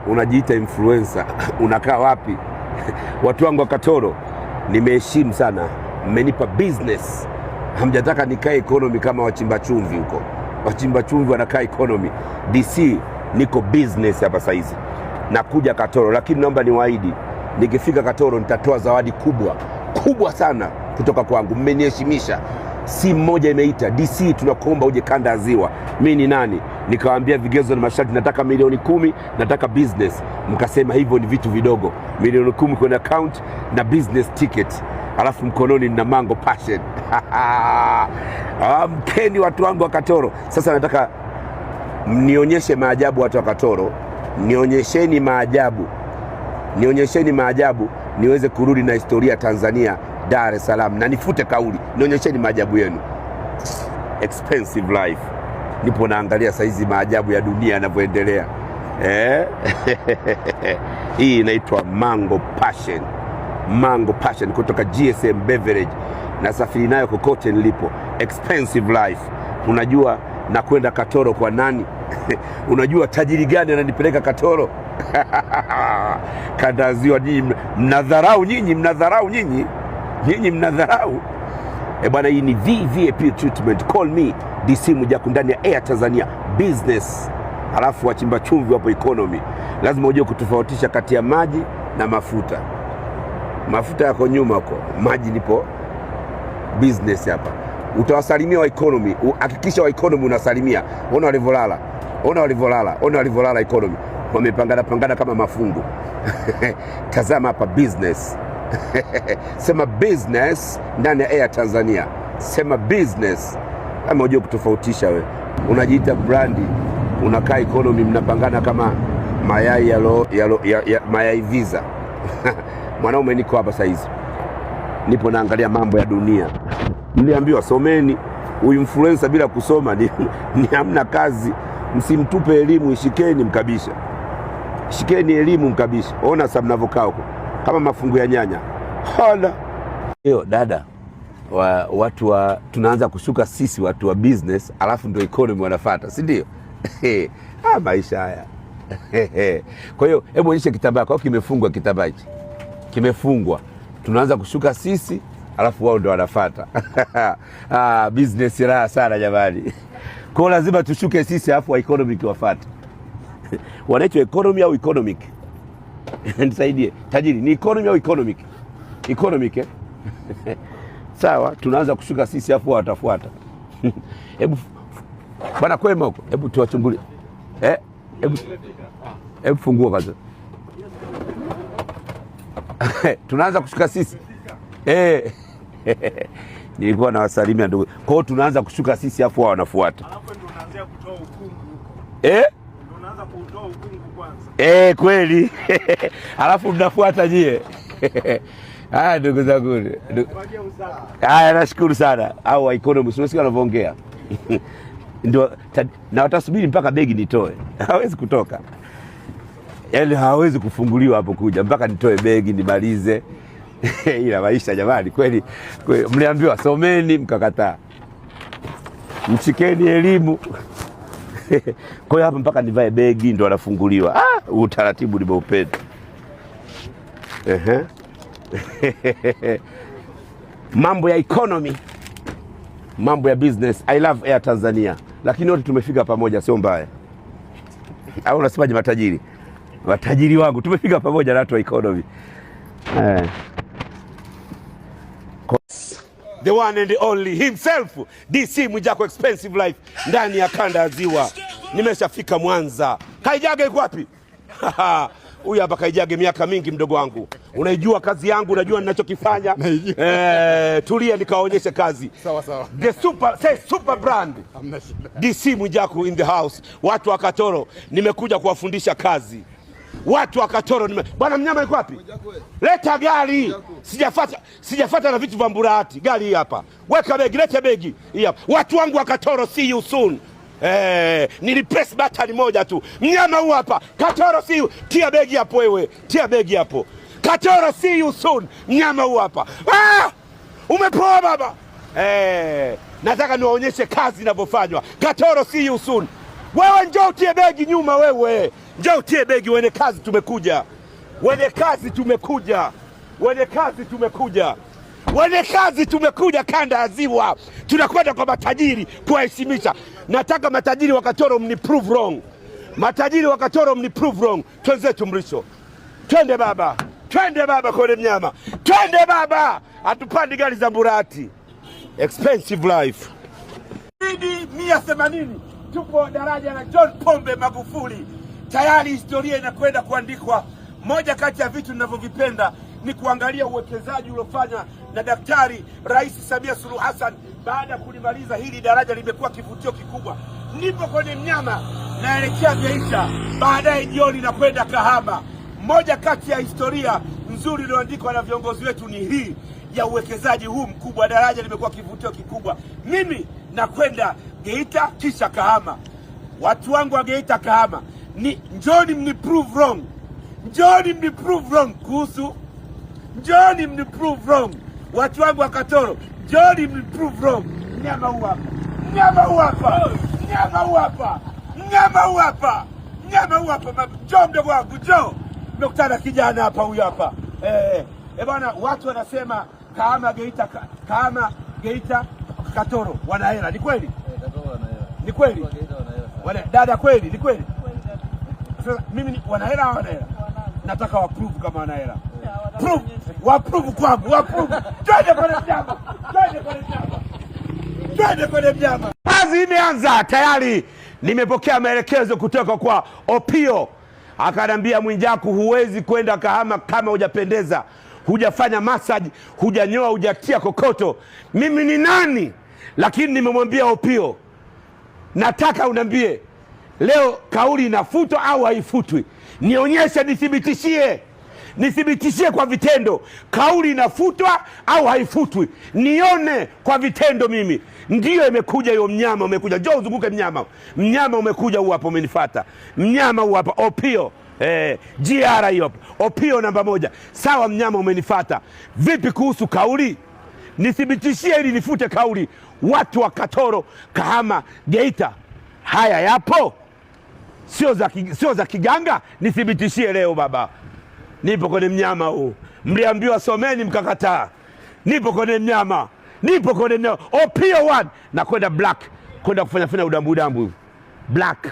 unajiita influencer. Unakaa wapi? Watu wangu wa Katoro, nimeheshimu sana, mmenipa business. Hamjataka nikae economy kama wachimba chumvi huko. Wachimba chumvi wanakaa economy. DC niko business hapa saizi. Nakuja Katoro, lakini naomba niwaahidi, nikifika Katoro nitatoa zawadi kubwa sana kutoka kwangu. Mmeniheshimisha. Si mmoja imeita, DC tunakuomba uje kanda ya Ziwa. Mimi ni nani? Nikawaambia vigezo na masharti, nataka milioni 10, nataka business. Mkasema hivyo ni vitu vidogo. Milioni 10 kwenye account na business ticket. Alafu mkononi nina Mango Passion. Mkeni watu wangu wa Katoro. Sasa nataka mnionyeshe maajabu watu wa Katoro. Nionyesheni maajabu niweze kurudi na historia Tanzania, Dar es Salaam, na nifute kauli. Nionyesheni maajabu yenu. Expensive life. Nipo naangalia saizi maajabu ya dunia yanavyoendelea. Hii inaitwa Mango Passion. Mango Passion kutoka GSM Beverage. Nasafiri nayo kokote nilipo. Expensive life. Unajua nakwenda Katoro kwa nani? Unajua tajiri gani ananipeleka Katoro? Kanda ya Ziwa. Mnadharau nyinyi. Bwana, hii ni VVIP treatment. Call me DC Mwijaku ndani ya Air Tanzania business. Alafu wachimba chumvi hapo economy. Lazima ujue kutofautisha kati ya maji na mafuta. Mafuta yako nyuma huko, maji nipo business hapa. Utawasalimia wa economy. Hakikisha wa economy unasalimia. Ona walivolala economy. Wamepangana kama mafungu. Tazama hapa business. Sema business ndani ya Air Tanzania. Sema business. Kama unajua kutofautisha wewe. Unajiita brandi, unakaa economy, mnapangana kama mayai mayai visa. Mwanaume niko hapa saizi. Nipo naangalia mambo ya dunia. Niliambiwa someni. Uinfluencer bila kusoma ni hamna kazi. Msimtupe elimu, ishikeni mkabisha. Shikeni elimu mkabisha. Ona sasa mnavokaa huko kama mafungu ya nyanya. Hala. Dada, tunaanza kushuka sisi watu wa business, alafu ndio economy wanafuata, si ndio? Maisha haya. Kwa hiyo hebu onyesha kitambaa. Kwa kimefungwa kitambaa hichi. Kimefungwa. Tunaanza kushuka sisi, alafu wao ndio wanafuata. Business raha sana jamani. Kwa hiyo lazima tushuke sisi, alafu wa economic wafuate. Wanaitwa economy au economic? Nisaidie. Tajiri, ni economy au economic? Economic. Sawa, tunaanza kushuka sisi, alafu wao watafuata. Hebu bwana kwema huko. Hebu tuwachungulie. Hebu fungua kwanza. Tunaanza kushuka sisi. Nilikuwa nawasalimia ndugu. Kwa hiyo tunaanza kushuka sisi, alafu wao wanafuata. Alafu ndio unaanza kutoa ukungu huko. Ndio unaanza kutoa ukungu kwanza. Kweli. Alafu mnafuata nyie. Haya ndugu zangu. Haya, nashukuru sana. Au wa economy unasikia wanavyoongea. Ndio na watasubiri mpaka begi nitoe. Hawezi kutoka. Yaani hawezi kufunguliwa hapo kuja mpaka nitoe begi nimalize. Ila maisha jamani, kweli mliambiwa someni mkakataa. Mshikeni elimu. Kwa hiyo hapa mpaka nivae begi ndio anafunguliwa. Utaratibu nimeupenda. Mambo ya economy, mambo ya business. I love Air Tanzania. Lakini wote tumefika pamoja, sio mbaya. Au unasemaje matajiri? Matajiri wangu tumefika pamoja na watu wa economy. The one and the only himself, DC Mwijaku Expensive Life ndani ya kanda ya Ziwa. Nimeshafika Mwanza. Kaijage yuko wapi? Huyu hapa Kaijage, miaka mingi mdogo wangu. Unaijua kazi yangu, unajua ninachokifanya. Tulia nikaonyeshe kazi. Sawa. The super brand. DC Mwijaku in the house. Watu wa Katoro, nimekuja kuwafundisha kazi. Watu wa Katoro bwana, mnyama yuko wapi? Leta gari. Sijafuata na vitu vya mburati. Gari hii hapa. Weka begi, leta begi. Hii hapa. Watu wangu wa Katoro, see you soon. Nilipress button moja tu. Mnyama huu hapa. Katoro, see you. Tia begi hapo wewe. Tia begi hapo. Katoro, see you soon. Mnyama huu hapa. Umepoa baba. Nataka niwaonyeshe kazi inavyofanywa. Katoro, see you soon. Wewe njoo utie begi nyuma wewe. Njoo utie begi, wenye kazi tumekuja. Wenye kazi tumekuja. Wenye kazi tumekuja. Wenye kazi tumekuja kanda ya Ziwa. Tunakwenda kwa matajiri kuwaheshimisha. Nataka matajiri wa Katoro mni prove wrong. Matajiri wa Katoro mni prove wrong. Twenzetu Mrisho. Twende baba. Twende baba kwenye mnyama. Twende baba. Hatupandi gari za Mburati. Expensive life. 180 tupo daraja la John Pombe Magufuli. Tayari historia inakwenda kuandikwa. Moja kati ya vitu ninavyovipenda ni kuangalia uwekezaji uliofanywa na Daktari Rais Samia Suluhu Hassan. Baada ya kulimaliza hili daraja limekuwa kivutio kikubwa. Nipo kwenye mnyama naelekea Geita, baadaye jioni na kwenda Kahama. Moja kati ya historia nzuri iliyoandikwa na viongozi wetu ni hii ya uwekezaji huu mkubwa. Daraja limekuwa kivutio kikubwa. Mimi nakwenda Geita kisha Kahama. Watu wangu wa Geita Kahama, njoni mni prove wrong. Njoni mni prove wrong kuhusu. Njoni mni prove wrong. Watu wangu wa Katoro, njoni mni prove wrong. Mnyama huu hapa. Mnyama huu hapa. Mnyama huu hapa. Mnyama huu hapa. Mnyama huu hapa. Njoo mdogo wangu, njoo. Nimekutana kijana hapa, huyu hapa. Bwana, watu wanasema Kahama Geita Katoro wana hela. Ni kweli? Katoro wana hela. Ni kweli? Dada, kweli? Ni kweli? Sasa mimi wana hela au wana hela? Nataka wa prove kama wana hela. Prove, wa prove kwangu, wa prove. Twende kwenye mnyama. Twende kwenye mnyama. Twende kwenye mnyama. Kazi imeanza tayari. Nimepokea maelekezo kutoka kwa Opio. Akanambia, Mwijaku, huwezi kwenda Kahama kama hujapendeza, hujafanya massage, hujanyoa, hujatia kokoto. Mimi ni nani? Lakini nimemwambia Opio, nataka unambie leo kauli inafutwa au haifutwi. Nionyeshe, nithibitishie. Nithibitishie kwa vitendo. Kauli inafutwa au haifutwi. Nione kwa vitendo mimi. Ndiyo imekuja hiyo mnyama, umekuja. Njoo uzunguke mnyama. Mnyama umekuja, huu hapa, umenifuata. Mnyama huu hapa, Opio. GR hiyo. Opio namba 1. Sawa, mnyama umenifuata. Vipi kuhusu kauli? Nithibitishie ili nifute kauli. Watu wa Katoro, Kahama, Geita, haya yapo? Sio za kiganga. Nithibitishie leo baba. Nipo kwenye mnyama huu. Mliambiwa someni mkakataa. Nipo kwenye mnyama. Nipo kwenye mnyama. Opio 1 na kwenda black. Kwenda kufanya udambu black.